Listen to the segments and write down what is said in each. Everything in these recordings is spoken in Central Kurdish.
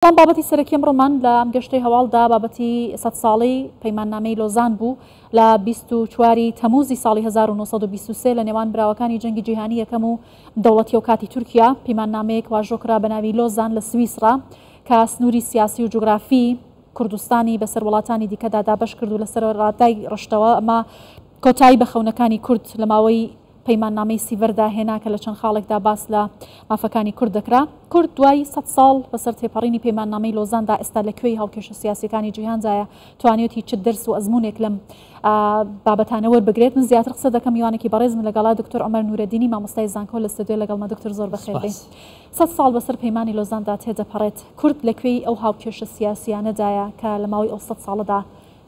بەڵام بابەتی سەرەکی ئەمڕۆمان لە ئەم گەشتەی هەواڵدا بابەتی 100 ساڵی پەیماننامەی لۆزان بوو لە 24 تەمووزی ساڵی 1923 لە نێوان براوەکانی جەنگی جیهانی یەکەم و دەوڵەتی و کاتی تورکیا. پەیماننامەیەک واژۆکرا بە ناوی لۆزان لە سویسرا کە سنووری سیاسی و جوگرافی کوردستانی بەسەر وڵاتانی دیکەدا دابەش کرد و لەسەر ڕادای ڕشتەوە ئەمە کۆتایی بە خەونەکانی کورد لە ماوەی پەیماننامەی سیڤەردا هێنا کە لە چەند خاڵێکدا باس لە مافەکانی کورد دەکرا. کورد دوای 100 ساڵ بەسەر تێپەڕینی پەیماننامەی لۆزاندا ئێستا لەکوێی هەڵکێشە سیاسیەکانی جیهاندایە توانێت هیچ دەرس و ئەزمونێک لەم بابەتانە وەربگرێت. من زیاتر قسە دەکەم میوانێکی بەڕێزم لەگەڵا دکتۆر عومەر نورەدینی مامۆستای زانکۆ لە ستودیۆ لەگەڵمە. دکتۆر زۆر بەخێر بێ. 100 ساڵ بەسەر پەیمانی لۆزاندا تێدەپەڕێت. کورد لەکوێی ئەو هاوکێشە سیاسیانەدایە کە لە ماوەی ئەو 100 ساڵەدا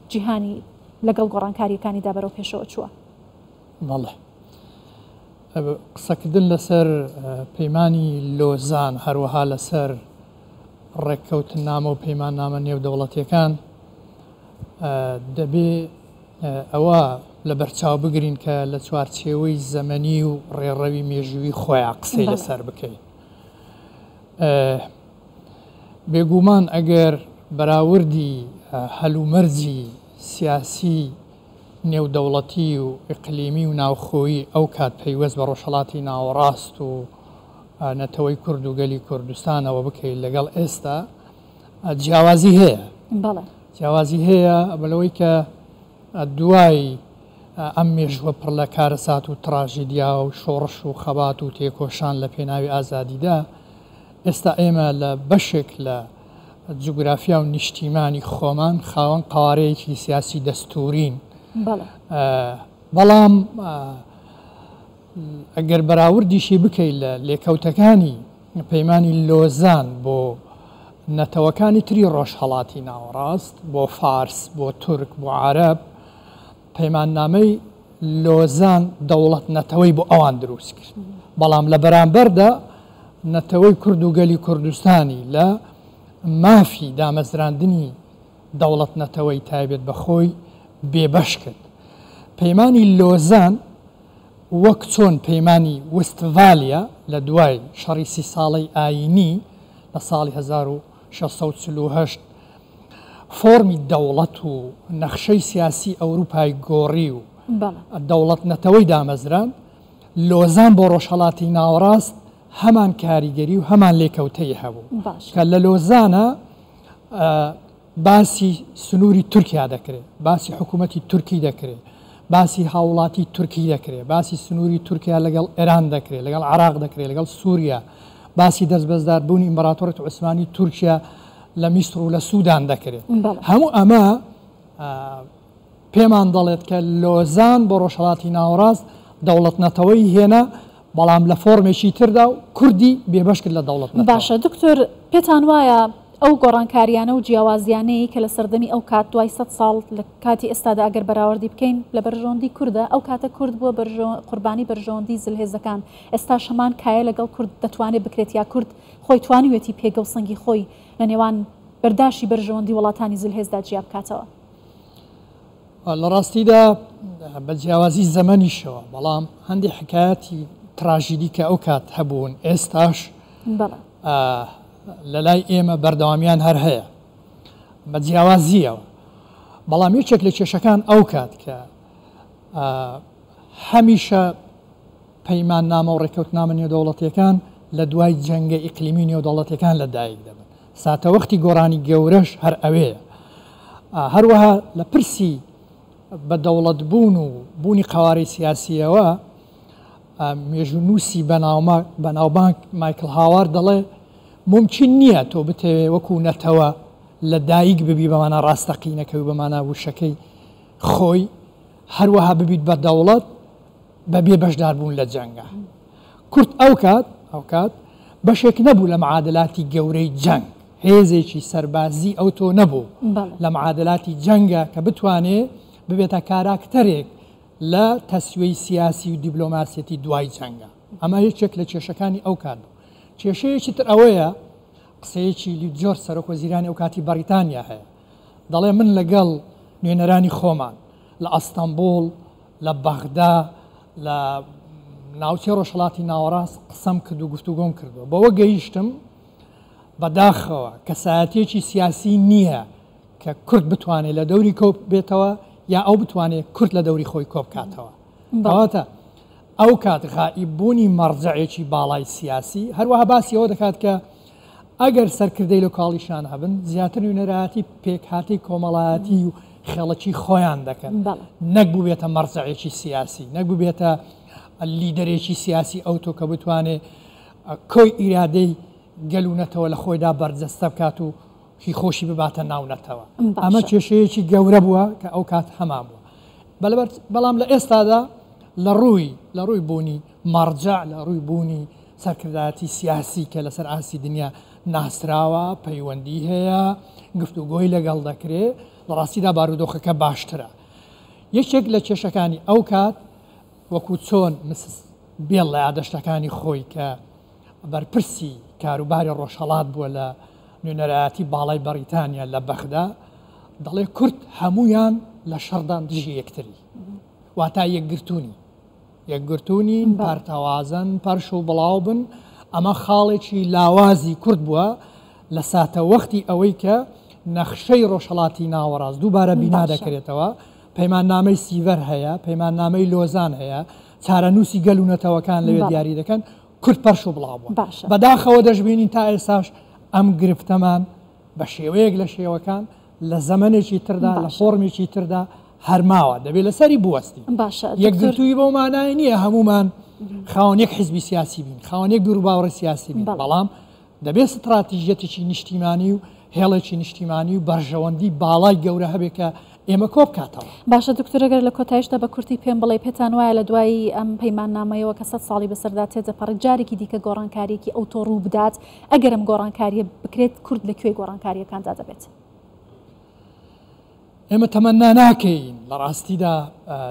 جیهانی لەگەڵ گۆڕانکاریەکانیدا بەرەو پێشەوە چووە؟ بەڵێ قسەکردن لەسەر پەیمانی لۆزان هەروەها لەسەر ڕێککەوتنامە و پەیماننامە نێودەوڵەتیەکان دەبێ ئەوە لە بەرچاو بگرین کە لە چوارچێوەی زەمەنی و ڕێڕەوی مێژووی خۆیان قسەی لەسەر بکەین. بێگومان ئەگەر بەراوردی هەلومەرجی سیاسی نێودەوڵەتی و ئیقلیمی و ناوخۆیی ئەو کات پەیوەست بە ڕۆژهەڵاتی ناوەڕاست و نەتەوەی کورد و گەلی کوردستانەوە بکەیت لەگەڵ ئێستا جیاوازی هەیە. جیاوازی هەیە بەلەوەی کە دوای ئەم مێژوە پڕ لە کارەسات و تراژیدیا و شۆڕش و خەبات و تێکۆشان لە پێناوی ئازادیدا ئێستا ئێمە لە بەشێک لە جوگرافیا و نیشتیمانی خۆمان خاوەن قوارەیەکی سیاسی دەستورین. بەڵام ئەگەر بەراوردیشی بکەیت لە لێکەوتەکانی پەیمانی لۆزان بۆ نەتەوەکانی تری ڕۆژهەڵاتی ناوەڕاست بۆ فارس بۆ تورک بۆ عەرەب پەیماننامەی لۆزان دەوڵەت نەتەوەی بۆ ئەوان دروست کرد. بەڵام لە بەرامبەردا نەتەوەی کورد و گەلی کوردستانی لە مافی دامەزراندنی دەوڵەت نەتەوەی تایبێت بەخۆی بێبەش کرد. پەیمانی لۆزان وەک چۆن پەیمانی وستڤالیا لە دوای شەڕی 30 ساڵەی ئاینی لە ساڵی 1648 فۆرمی دەوڵەت و نەخشەی سیاسی ئەوروپای گۆڕی و دەوڵەت نەتەوەی دامەزران، لۆزان بۆ ڕۆژهەڵاتی ناوەڕاست هەمان کاریگەری و هەمان لێکەوتەی هەبوو کە لە لۆزانە باسی سنووری تورکیا دەکرێت، باسی حکوومەتی تورکی دەکرێت، باسی هاوڵاتی تورکی دەکرێت، باسی سنووری تورکیا لەگەڵ ئێران دەکرێت، لەگەڵ عێراق دەکرێت، لەگەڵ سووریا، باسی دەستبەرداربوونی ئیمپەراتۆریەتی عوسمانی تورکیا لە میسر و لە سوودان دەکرێت. هەموو ئەمە پێمان دەڵێت کە لۆزان بۆ ڕۆژهەڵاتی ناوەڕاست دەوڵەت نەتەوەی هێنا، بەڵام لە فۆرمێکی تردا و کوردی بێبەش کرد لە دەوڵەت نەتەوە. باشە دکتۆر، پێتان وایە ئەو گۆڕانکاریانە و جیاوازیانەی کە لە سەردەمی ئەو کات دوای 100 ساڵ لە کاتی ئێستادا ئەگەر بەراوردی بکەین لە بەرژەوەندی کووردە، ئەو کاتە کورد بووە قوربانی بەرژەوەندی زلهێزەکان، ئێستا شەمان کایە لەگەڵ کورد دەتوانێت بکرێت یا کورد خۆی توانیوێتی پێگە و سەنگی خۆی لە نێوان بەرداشی بەرژەوەندی وڵاتانی زلهێزدا جیا بکاتەوە؟ لە ڕاستیدا بە جیاوازی زەمەنیشەوە، بەڵام هەندێک حکایەتی تراژیدی کە ئەو کات هەبوون ئێستاش لە لای ئێمە بەردەوامیان هەر هەیە بە جیاوازیەوە. بەڵام یەکێک لە کێشەکان ئەو کات کە هەمیشە پەیماننامە و ڕێکەوتنامە نێودەوڵەتیەکان لە دوای جەنگە ئیقلیمی نێودەوڵەتیەکان لەدایک دەبن. ساتەوەختی گۆڕانی گەورەش هەر ئەوەیە. هەروەها لە پرسی بە دەوڵەت بوون و بوونی قوارەی سیاسیەوە مێژوونووسی بەناوبانگ مایکل هاوارد دەڵێ ممکن نییە تۆ بتەوێ وەکو نەتەوە لە دایک ببی بەمانە ڕاستەقینەکەی بەمانە وشەکەی خۆی، هەروەها ببیت بە دەوڵەت بەبێ بەشدار بوون لە جەنگە. کورد ئەو کات بەشێک نەبوو لە معادلاتی گەورەی جەنگ، هێزێکی سەربازی ئەو تۆ نەبوو لە معادلاتی جەنگە کە بتوانێت ببێتە کاراکتەرێک لە تەسوێی سیاسی و دیبلۆماسیەتی دوای جەنگە. ئەمە یەکێک لە کێشەکانی ئەو کات بوو. کێشەیەکی تر ئەوەیە، قسەیەکی لیۆرد جۆرج سەرۆکوەزیرانی ئەو کاتی بەریتانیا هەیە، دەڵێ من لەگەڵ نوێنەرانی خۆمان لە ئەستەمبوڵ، لە بەغدا، لە ناوچەی ڕۆژهەڵاتی ناوەڕاست قسەم کرد و گفتوگۆم کردووە، بەوە گەیشتم بەداخەوە کەسایەتێکی سیاسی نییە کە کورد بتوانێت لە دەوری کۆ بێتەوە یا ئەو بتوانێت کورد لە دەوری خۆی کۆ بکاتەوە. کەواتە ئەو کات غائببوونی مەرجەعێکی باڵای سیاسی هەروەها باسی ئەوە دەکات کە ئەگەر سەرکردەی لۆکاڵیشان هەبن زیاتر نوێنەرایەتی پێکهاتی کۆمەڵایەتی و خێڵەکی خۆیان دەکەن نەک بوو بێتە مەرجەعێکی سیاسی نەک بوو بێتە لیدەرێکی سیاسی ئەو تۆ کە بتوانێت کۆی ئیرادەی گەلوونەتەوە لە خۆیدا بەرجەستە بکات و هی خۆشی بباتە ناونەتەوە. ئەمە کێشەیەکی گەورە بووە کە ئەو کات هەمان بووە. بەڵام لە ئێستادا لە ڕووی بوونی مەرجەع لە ڕووی بوونی سەرکردایەتی سیاسی کە لەسەر ئاسی دنیا ناسراوە پەیوەندی هەیە گفتوگۆی لەگەڵ دەکرێت لە ڕاستیدا بارودۆخەکە باشترە. یەکێک لە کێشەکانی ئەو کات وەکو چۆن بێڵ لە یادەشتەکانی خۆی کە بەرپرسی کاروباری ڕۆژهەڵات بووە لە نوێنەرایەتی باڵای بەریتانیا لە بەخدا دەڵێ کورد هەمویان لە شەڕدان دژی یەکتری واتە یەکگرتوونی پارتەوازن پەرش و بڵاو بن. ئەمە خاڵێکی لاوازی کورد بووە لە ساتە وەختی ئەوەی کە نەخشەی ڕۆژهەڵاتی ناوەڕاست دووبارە بینا دەکرێتەوە. پەیماننامەی سیڤەر هەیە پەیماننامەی لۆزان هەیە چارەنووسی گەلوونەتەوەکان لەوێ دیاری دەکەن کورد پەرش و بڵاو بووە. بەداخەوە دەشبینین تا ئێستاش ئەم گرفتەمان بە شێوەیەک لە شێوەکان لە زەمانێکی تردا لە فۆرمێکی تردا هەرماوە دەبێت لەسەری بوەستی. یەکگرتووی بۆ مانای نییە هەمومان خاوەنێک حیزبی سیاسی بین خاوەنێک دوور باوەڕی سیاسی بین بەڵام دەبێت ستراتیژەتێکی نیشتیمانی و هێڵێکی نیشتیمانی و بەرژەوەندی باڵای گەورە هەبێت کە ئێمە کۆ بکاتەوە. باشە دکتۆرەگەر لە کۆتایشدا بە کورتی پێم بڵێ پێتان وایە لە دوای ئەم پەیماننامەیەوە کە 100 ساڵی بەسەردا تێدەپەڕێت جارێکی دیکە گۆڕانکاریەکی ئەو تۆ ڕوو بدات ئەگەرم گۆڕانکاریە بکرێت کورد لەکوێ گۆڕانکاریەکاندا دەبێت؟ ئێمە تەمەنا ناکەین لە ڕاستیدا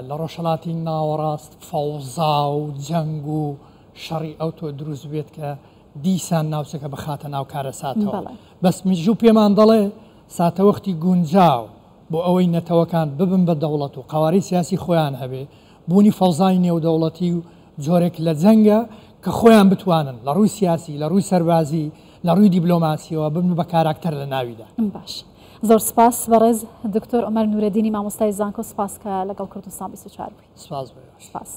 لە ڕۆژهەڵاتی ناوەڕاست فەوزا و جەنگ و شەڕی ئەو تۆ دروست بێت کە دیسان ناوچەکە بخاتە ناو کارەساتەوە. بەس میژوو پێمان دەڵێ ساتەوەختی گونجاو بۆ ئەوەی نەتەوەکان ببن بە دەوڵەت و قواری سیاسی خۆیان هەبێ بوونی فەوزای نێودەوڵەتی و جۆرێک لە جەنگە کە خۆیان بتوانن لە ڕووی سیاسی لە ڕووی سەربازی لە ڕووی دیبلۆماسیەوە ببن بە کاراکتەر لە ناویدا. باش زۆر سپاس بەڕێز دکتۆر عومەر نورەدینی مامۆستای زانکۆ سپاس کە لەگەڵ کوردستان 24 بووی. سپاس.